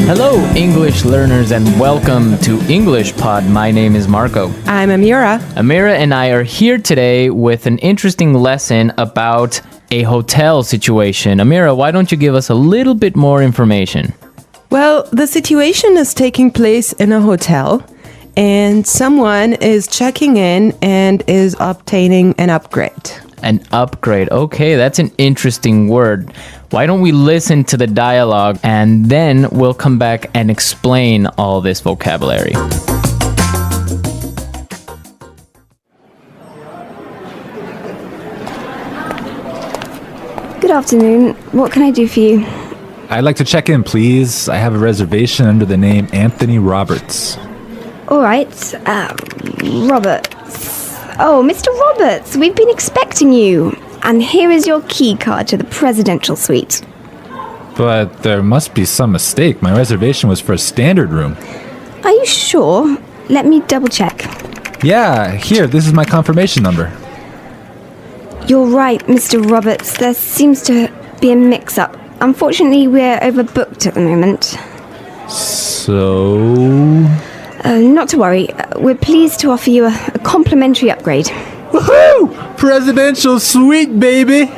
Hello, English learners, and welcome to English Pod. My name is Marco. I'm Amira. Amira and I are here today with an interesting lesson about a hotel situation. Amira, why don't you give us a little bit more information? Well, the situation is taking place in a hotel, and someone is checking in and is obtaining an upgrade. An upgrade. Okay, that's an interesting word. Why don't we listen to the dialogue and then we'll come back and explain all this vocabulary. Good afternoon. What can I do for you? I'd like to check in, please. I have a reservation under the name Anthony Roberts. All right. Roberts. Oh, Mr. Roberts, we've been expecting you. And here is your key card to the presidential suite. But there must be some mistake. My reservation was for a standard room. Are you sure? Let me double check. Yeah, here, this is my confirmation number. You're right, Mr. Roberts. There seems to be a mix-up. Unfortunately, we're overbooked at the moment. So... Not to worry. We're pleased to offer you a complimentary upgrade. Woohoo! Presidential suite, baby!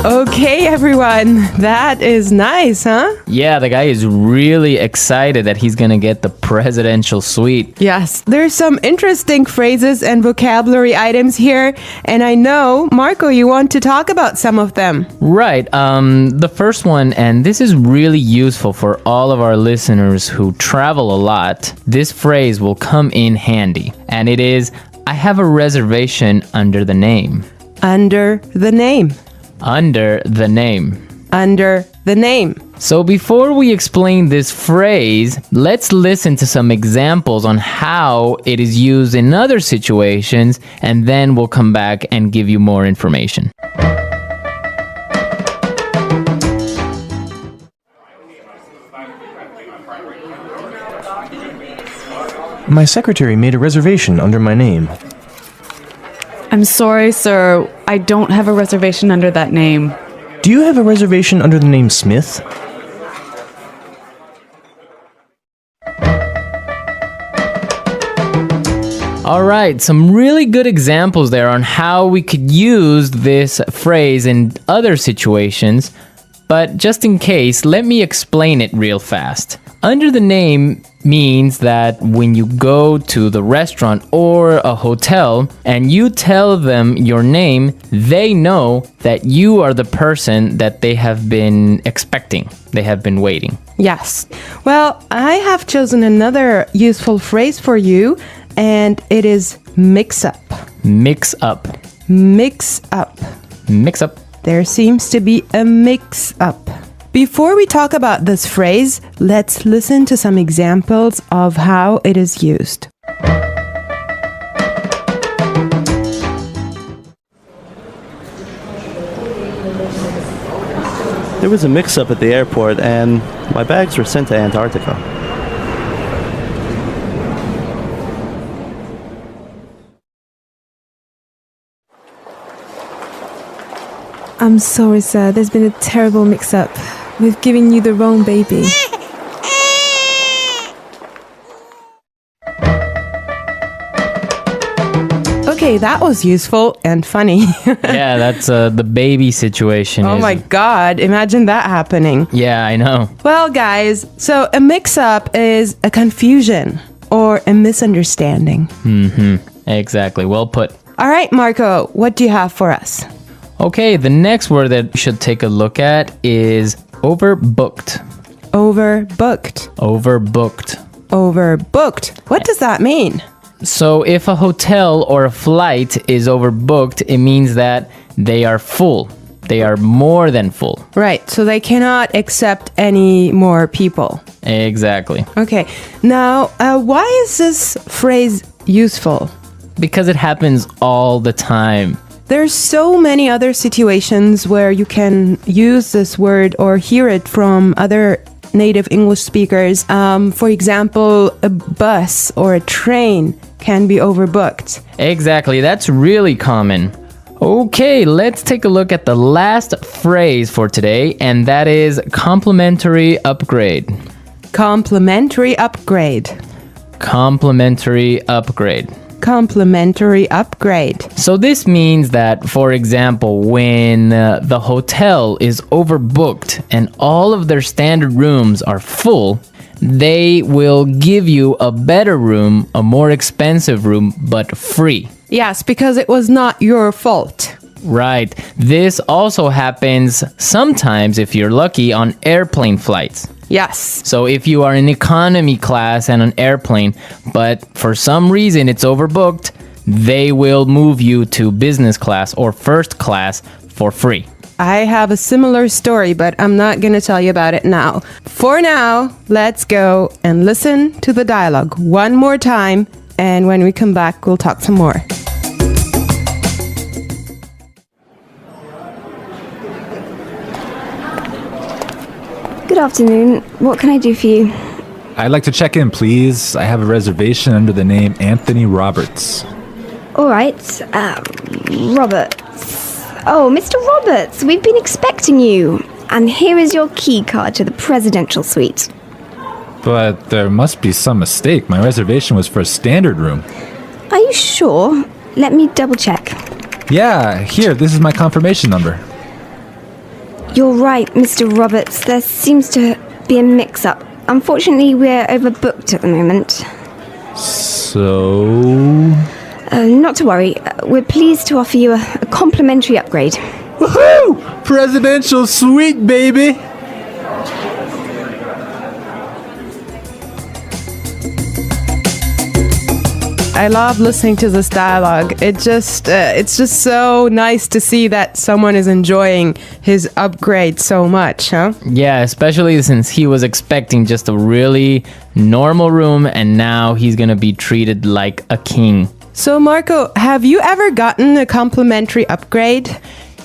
Okay, everyone. That is nice, huh? Yeah, the guy is really excited that he's gonna get the presidential suite. Yes, there's some interesting phrases and vocabulary items here, and I know, Marco, you want to talk about some of them. Right. The first one, and this is really useful for all of our listeners who travel a lot. This phrase will come in handy, and it is, I have a reservation under the name. Under the name. Under the name. Under the name. So before we explain this phrase, let's listen to some examples on how it is used in other situations, and then we'll come back and give you more information. My secretary made a reservation under my name. I'm sorry, sir. I don't have a reservation under that name. Do you have a reservation under the name Smith? All right, some really good examples there on how we could use this phrase in other situations. But just in case, let me explain it real fast. Under the name means that when you go to the restaurant or a hotel and you tell them your name, they know that you are the person that they have been expecting. They have been waiting. Yes. Well, I have chosen another useful phrase for you, and it is mix up. Mix up. Mix up. Mix up. There seems to be a mix-up. Before we talk about this phrase, let's listen to some examples of how it is used. There was a mix-up at the airport and my bags were sent to Antarctica. I'm sorry, sir. There's been a terrible mix-up. We've given you the wrong baby. Okay, that was useful and funny. Yeah, that's the baby situation. Oh my God, imagine that happening. Yeah, I know. Well, guys, so a mix-up is a confusion or a misunderstanding. Exactly. Well put. All right, Marco, what do you have for us? Okay, the next word that we should take a look at is overbooked. Overbooked. Overbooked. Overbooked. What does that mean? So if a hotel or a flight is overbooked, it means that they are full. They are more than full. Right, so they cannot accept any more people. Exactly. Okay, now why is this phrase useful? Because it happens all the time. There's so many other situations where you can use this word or hear it from other native English speakers. For example, a bus or a train can be overbooked. Exactly, that's really common. Okay, let's take a look at the last phrase for today, and that is complimentary upgrade. Complimentary upgrade. Complimentary upgrade. Complimentary upgrade. So this means that, for example, when the hotel is overbooked and all of their standard rooms are full, they will give you a better room, a more expensive room, but free. Yes, because it was not your fault. Right. This also happens sometimes, if you're lucky, on airplane flights. Yes. So if you are in economy class and an airplane, but for some reason it's overbooked, they will move you to business class or first class for free. I have a similar story, but I'm not going to tell you about it now. For now, let's go and listen to the dialogue one more time, and when we come back, we'll talk some more. Good afternoon. What can I do for you? I'd like to check in, please. I have a reservation under the name Anthony Roberts. All right. Roberts. Oh, Mr. Roberts, we've been expecting you. And here is your key card to the presidential suite. But there must be some mistake. My reservation was for a standard room. Are you sure? Let me double check. Yeah, here, this is my confirmation number. You're right, Mr. Roberts. There seems to be a mix-up. Unfortunately, we're overbooked at the moment. So... Not to worry. We're pleased to offer you a complimentary upgrade. Woohoo! Presidential suite, baby! I love listening to this dialogue. It's just so nice to see that someone is enjoying his upgrade so much, huh? Yeah, especially since he was expecting just a really normal room and now he's gonna be treated like a king. So Marco, have you ever gotten a complimentary upgrade?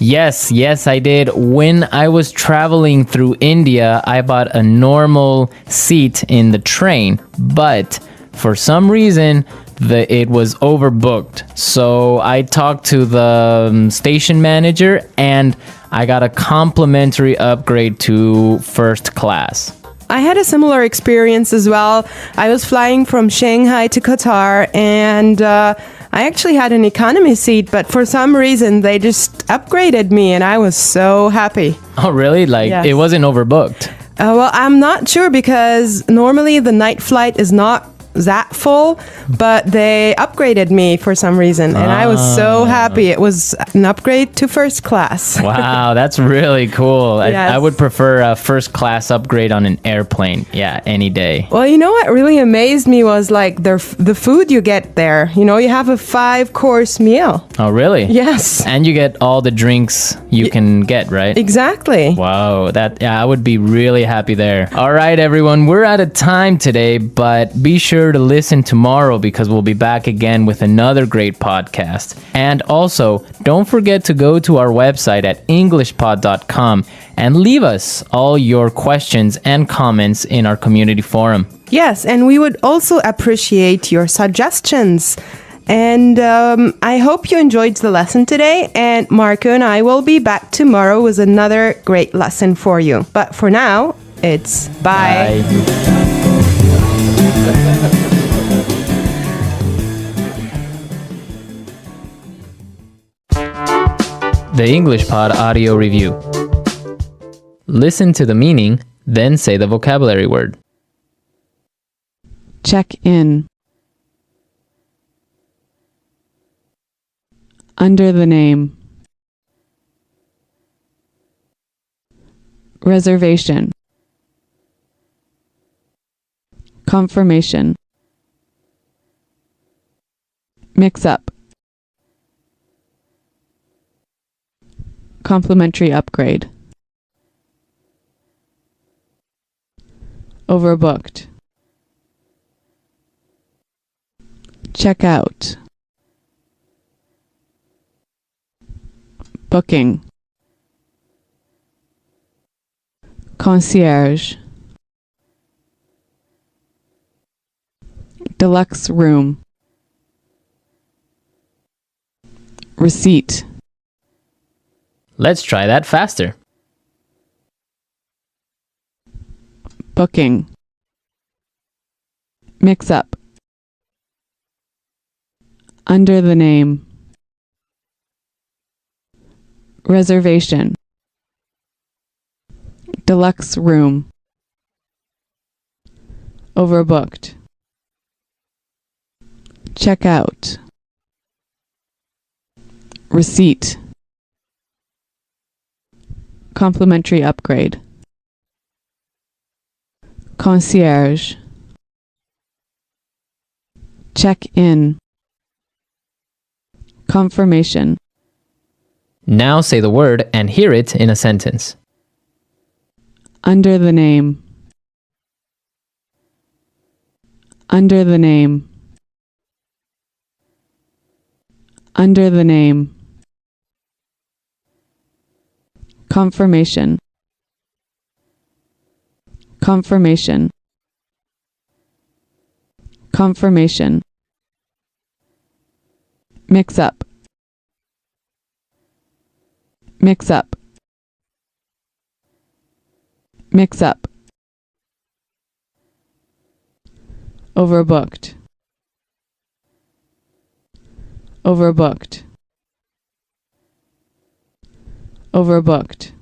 Yes, I did. When I was traveling through India, I bought a normal seat in the train, but for some reason, it was overbooked. So I talked to the station manager and I got a complimentary upgrade to first class. I had a similar experience as well. I was flying from Shanghai to Qatar and I actually had an economy seat, but for some reason they just upgraded me and I was so happy. Oh, really? Like, Yes. It wasn't overbooked? Well, I'm not sure because normally the night flight is not that full, but they upgraded me for some reason and I was so happy. It was an upgrade to first class. Wow, that's really cool. Yes. I would prefer a first class upgrade on an airplane. Yeah, any day. Well, you know what really amazed me was like the food you get there. You know, you have a 5-course meal. Oh, really? Yes. And you get all the drinks you can get, right? Exactly. Wow, I would be really happy there. All right, everyone, we're out of time today, but be sure to listen tomorrow because we'll be back again with another great podcast. And also, don't forget to go to our website at englishpod.com and leave us all your questions and comments in our community forum. Yes, and we would also appreciate your suggestions. And I hope you enjoyed the lesson today. And Marco and I will be back tomorrow with another great lesson for you. But for now, it's bye. The English Pod Audio Review. Listen to the meaning, then say the vocabulary word. Check in. Under the name. Reservation. Confirmation. Mix up. Complimentary upgrade. Overbooked. Check out. Booking. Concierge. Deluxe room. Receipt. Let's try that faster. Booking. Mix up. Under the name. Reservation. Deluxe room. Overbooked. Check out. Receipt. Complimentary upgrade. Concierge. Check in. Confirmation. Now say the word and hear it in a sentence. Under the name. Under the name. Under the name. Confirmation. Confirmation. Confirmation. Mix up. Mix up. Mix up. Overbooked. Overbooked. Overbooked.